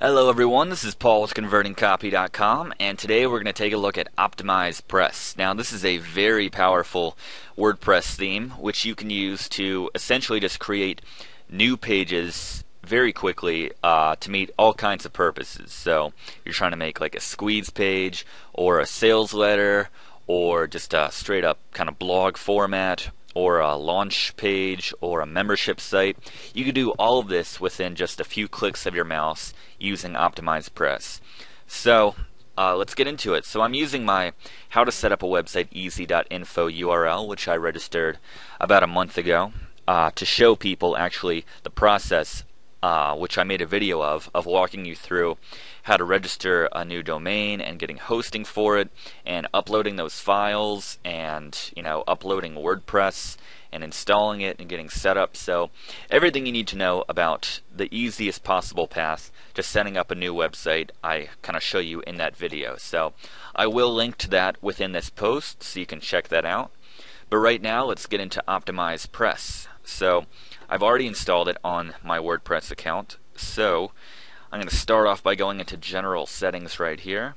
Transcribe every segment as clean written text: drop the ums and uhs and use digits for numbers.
Hello everyone, this is Paul with ConvertingCopy.com, and today we're going to take a look at OptimizePress. Now this is a very powerful WordPress theme which you can use to essentially just create new pages very quickly to meet all kinds of purposes. So you're trying to make like a squeeze page or a sales letter or just a straight up kind of blog format or a launch page or a membership site. You can do all of this within just a few clicks of your mouse using OptimizePress. So let's get into it. So I'm using my how to set up a website easy.info URL, which I registered about a month ago, to show people actually the process, which I made a video of walking you through how to register a new domain and getting hosting for it and uploading those files and uploading WordPress and installing it and getting set up. So everything you need to know about the easiest possible path to setting up a new website, I kind of show you in that video. So I will link to that within this post so you can check that out. But right now let's get into OptimizePress. So I've already installed it on my WordPress account. So I'm going to start off by going into general settings right here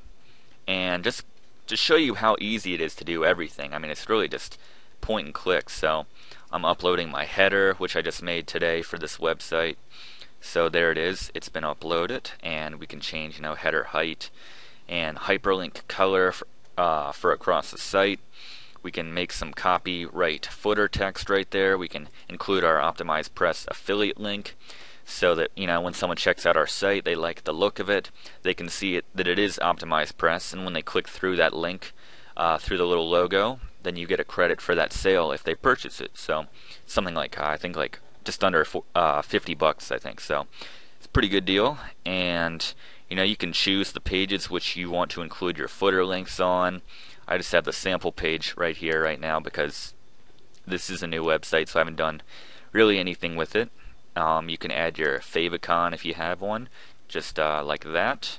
and just to show you how easy it is to do everything. I mean, it's really just point and click. So I'm uploading my header, which I just made today for this website. So there it is, it's been uploaded, and we can change header height and hyperlink color for across the site. We can make some copyright footer text right there. We can include our OptimizePress affiliate link so that when someone checks out our site, they like the look of it. They can see that it is OptimizePress, and when they click through that link through the little logo, then you get a credit for that sale if they purchase it. So something like I think like just under $50, I think. So it's a pretty good deal, and you can choose the pages which you want to include your footer links on. I just have the sample page right here right now because this is a new website, so I haven't done really anything with it. You can add your favicon if you have one, just like that.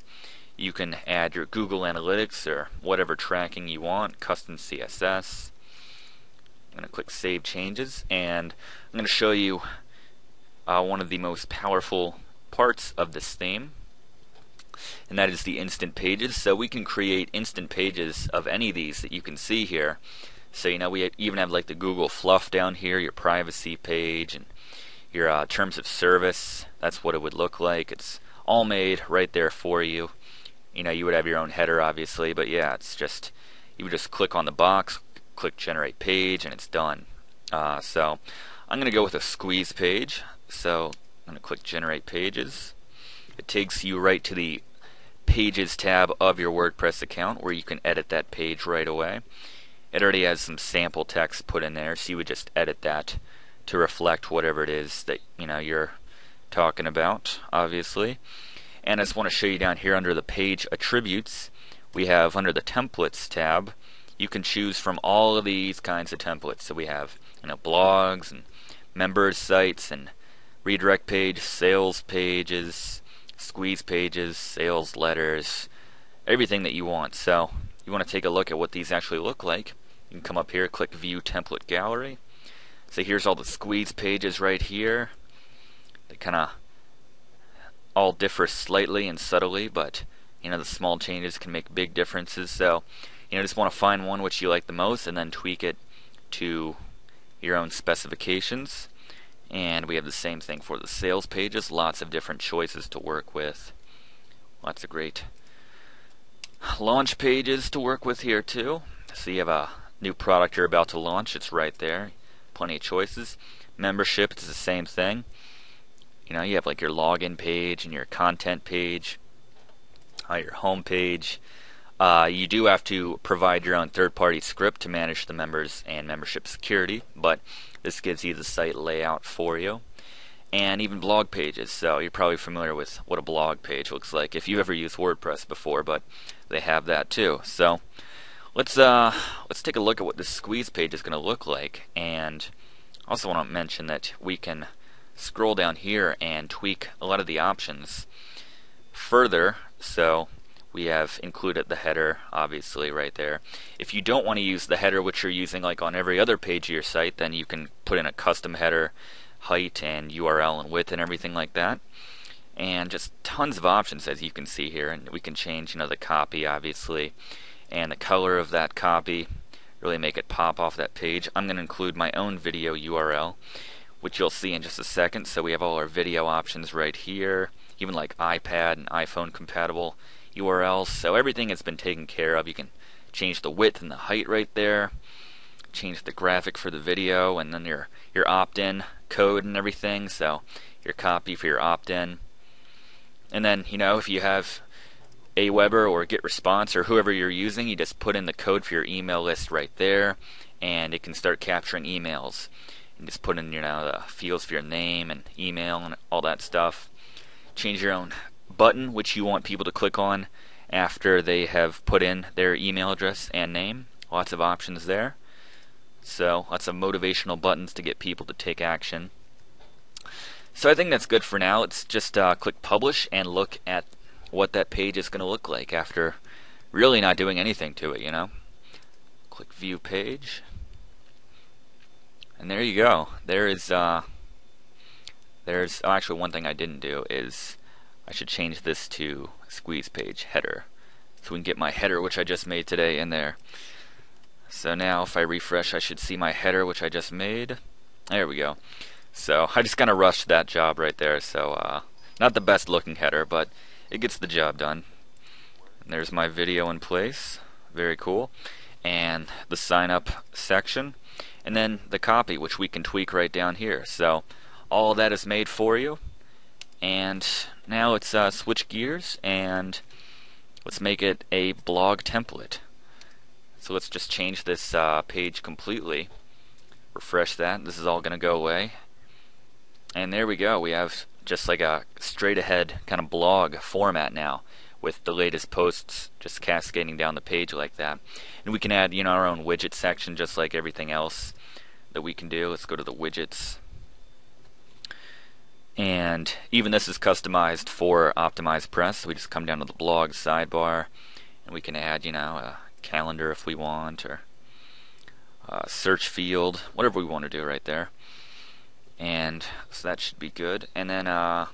You can add your Google Analytics or whatever tracking you want, custom CSS. I'm going to click Save Changes, and I'm going to show you one of the most powerful parts of this theme, and that is the instant pages. So we can create instant pages of any of these that you can see here. So we even have like the Google Fluff down here, your privacy page, and your terms of service. That's what it would look like. It's all made right there for you. You would have your own header obviously, but yeah, it's just you would just click on the box, click generate page, and it's done. So I'm going to go with a squeeze page. So I'm going to click generate pages. It takes you right to the pages tab of your WordPress account where you can edit that page right away. It already has some sample text put in there, so you would just edit that to reflect whatever it is that you're talking about, obviously. And I just want to show you down here under the page attributes, we have under the templates tab, you can choose from all of these kinds of templates. So we have blogs and members sites and redirect page, sales pages, squeeze pages, sales letters, everything that you want. So you want to take a look at what these actually look like. You can come up here, click View Template Gallery. So here's all the squeeze pages right here. They kind of all differ slightly and subtly, but the small changes can make big differences. So just want to find one which you like the most and then tweak it to your own specifications. And we have the same thing for the sales pages. Lots of different choices to work with. Lots of great launch pages to work with here too. So you have a new product you're about to launch. It's right there. Plenty of choices. Membership, it's the same thing. You have like your login page and your content page, your home page. You do have to provide your own third-party script to manage the members and membership security, but this gives you the site layout for you. And even blog pages. So you're probably familiar with what a blog page looks like if you've ever used WordPress before, but they have that too. So let's take a look at what this squeeze page is going to look like. And I also want to mention that we can scroll down here and tweak a lot of the options further. So we have included the header obviously right there. If you don't want to use the header which you're using like on every other page of your site, then you can put in a custom header height and URL and width and everything like that. and just tons of options as you can see here. And we can change, the copy obviously, and the color of that copy, really make it pop off that page. I'm going to include my own video URL, which you'll see in just a second. So we have all our video options right here, even like iPad and iPhone compatible URLs. So everything has been taken care of. You can change the width and the height right there, change the graphic for the video, and then your opt-in code and everything. So your copy for your opt-in. And then, if you have Aweber or GetResponse or whoever you're using, you just put in the code for your email list right there, and it can start capturing emails. And just put in, the fields for your name and email and all that stuff. Change your own button, which you want people to click on after they have put in their email address and name. Lots of options there. So, lots of motivational buttons to get people to take action. So I think that's good for now. Let's just click publish and look at what that page is going to look like after really not doing anything to it, Click view page. And there you go. There's actually one thing I didn't do is I should change this to squeeze page header. So we can get my header, which I just made today, in there. So now if I refresh, I should see my header, which I just made. There we go. So I just kind of rushed that job right there. So not the best looking header, but it gets the job done. And there's my video in place. Very cool. And the sign up section. And then the copy, which we can tweak right down here. So all of that is made for you. And now let's switch gears and let's make it a blog template. So let's just change this page completely. Refresh that. This is all going to go away. And there we go. We have just like a straight ahead kind of blog format now, with the latest posts just cascading down the page like that. And we can add, our own widget section just like everything else that we can do. Let's go to the widgets. And even this is customized for OptimizePress. So we just come down to the blog sidebar and we can add, a calendar if we want, or a search field, whatever we want to do right there. And so that should be good. And then let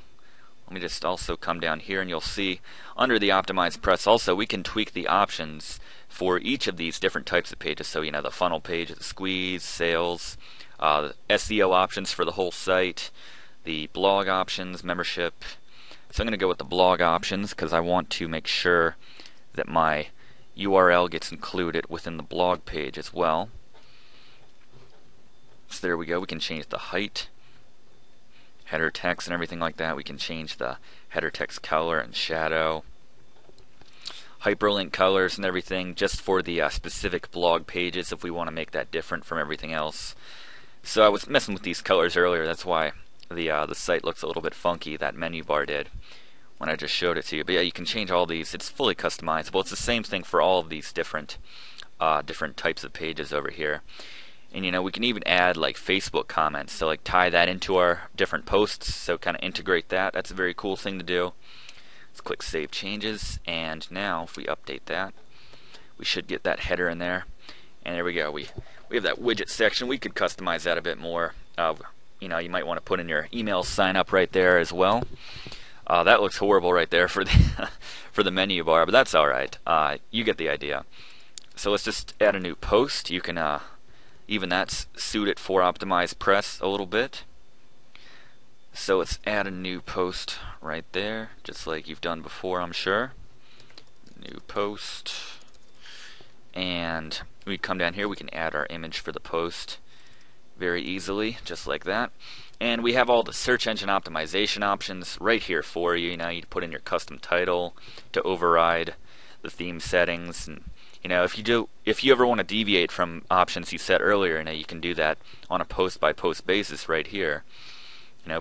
me just also come down here and you'll see under the OptimizePress also we can tweak the options for each of these different types of pages. So the funnel page, the squeeze, sales, SEO options for the whole site, the blog options, membership. So I'm going to go with the blog options because I want to make sure that my URL gets included within the blog page as well. So there we go. We can change the height, header text and everything like that. We can change the header text color and shadow, hyperlink colors and everything just for the specific blog pages if we want to make that different from everything else. So I was messing with these colors earlier. That's why the site looks a little bit funky, that menu bar did, when I just showed it to you. But yeah, you can change all these. It's fully customizable. It's the same thing for all of these different types of pages over here. And we can even add like Facebook comments, so like tie that into our different posts, so kind of integrate that. That's a very cool thing to do. Let's click Save Changes, and now if we update that, we should get that header in there. And there we go. We have that widget section. We could customize that a bit more. You might want to put in your email sign up right there as well. That looks horrible right there for the for the menu bar, but that's all right. You get the idea. So let's just add a new post. You can even that's suited for OptimizePress a little bit. So let's add a new post right there, just like you've done before, I'm sure. New post. And we come down here, we can add our image for the post very easily, just like that. And we have all the search engine optimization options right here for you. You put in your custom title to override the theme settings, and if you ever want to deviate from options you set earlier, you can do that on a post-by-post basis right here.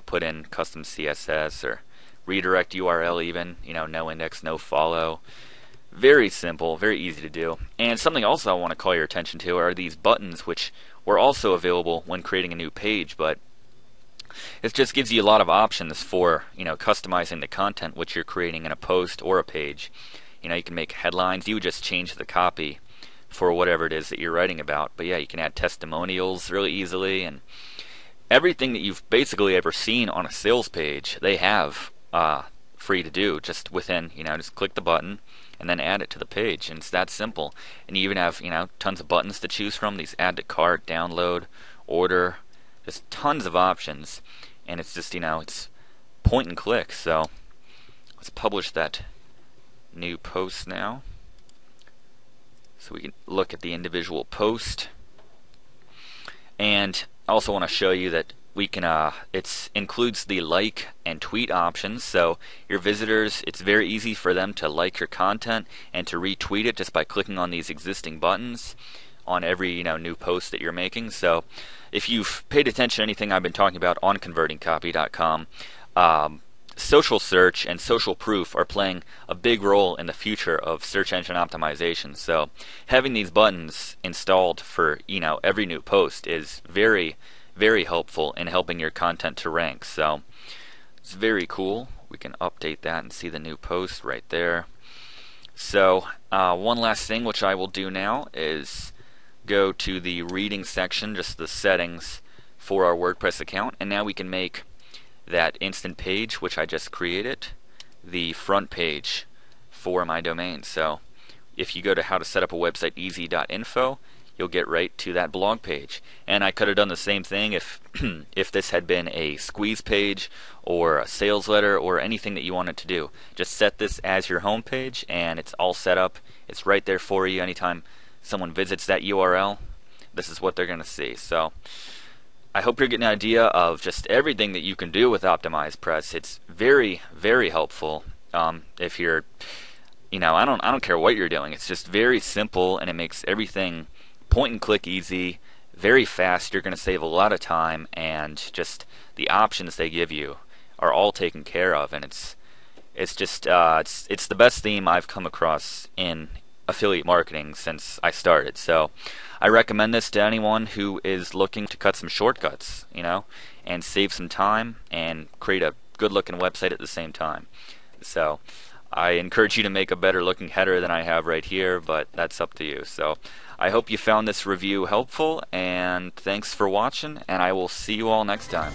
Put in custom CSS or redirect URL even, no index, no follow. Very simple, very easy to do. And something also I want to call your attention to are these buttons, which were also available when creating a new page, but it just gives you a lot of options for, customizing the content which you're creating in a post or a page. You can make headlines. You would just change the copy for whatever it is that you're writing about. But yeah, you can add testimonials really easily, and everything that you've basically ever seen on a sales page, they have free to do just within, just click the button and then add it to the page, and it's that simple. And you even have, tons of buttons to choose from, these add to cart, download, order, just tons of options, and it's just, it's point and click. So let's publish that new post now. So we can look at the individual post. And I also want to show you that we can it includes the like and tweet options, so your visitors, it's very easy for them to like your content and to retweet it just by clicking on these existing buttons on every new post that you're making. So if you've paid attention to anything I've been talking about on convertingcopy.com, social search and social proof are playing a big role in the future of search engine optimization. So having these buttons installed for every new post is very, very helpful in helping your content to rank. So it's very cool. We can update that and see the new post right there. So one last thing which I will do now is go to the reading section, just the settings for our WordPress account, and now we can make that instant page which I just created the front page for my domain. So if you go to how to set up a website easy.info, you'll get right to that blog page. And I could have done the same thing if if this had been a squeeze page or a sales letter or anything that you wanted to do. Just set this as your home page and it's all set up. It's right there for you. Anytime someone visits that URL, this is what they're going to see. So I hope you're getting an idea of just everything that you can do with OptimizePress. It's very, very helpful. If you're, I don't care what you're doing. It's just very simple and it makes everything point and click easy, very fast. You're going to save a lot of time, and just the options they give you are all taken care of. And it's just it's the best theme I've come across in affiliate marketing since I started. So I recommend this to anyone who is looking to cut some shortcuts, and save some time and create a good looking website at the same time. So I encourage you to make a better looking header than I have right here, but that's up to you. So I hope you found this review helpful, and thanks for watching, and I will see you all next time.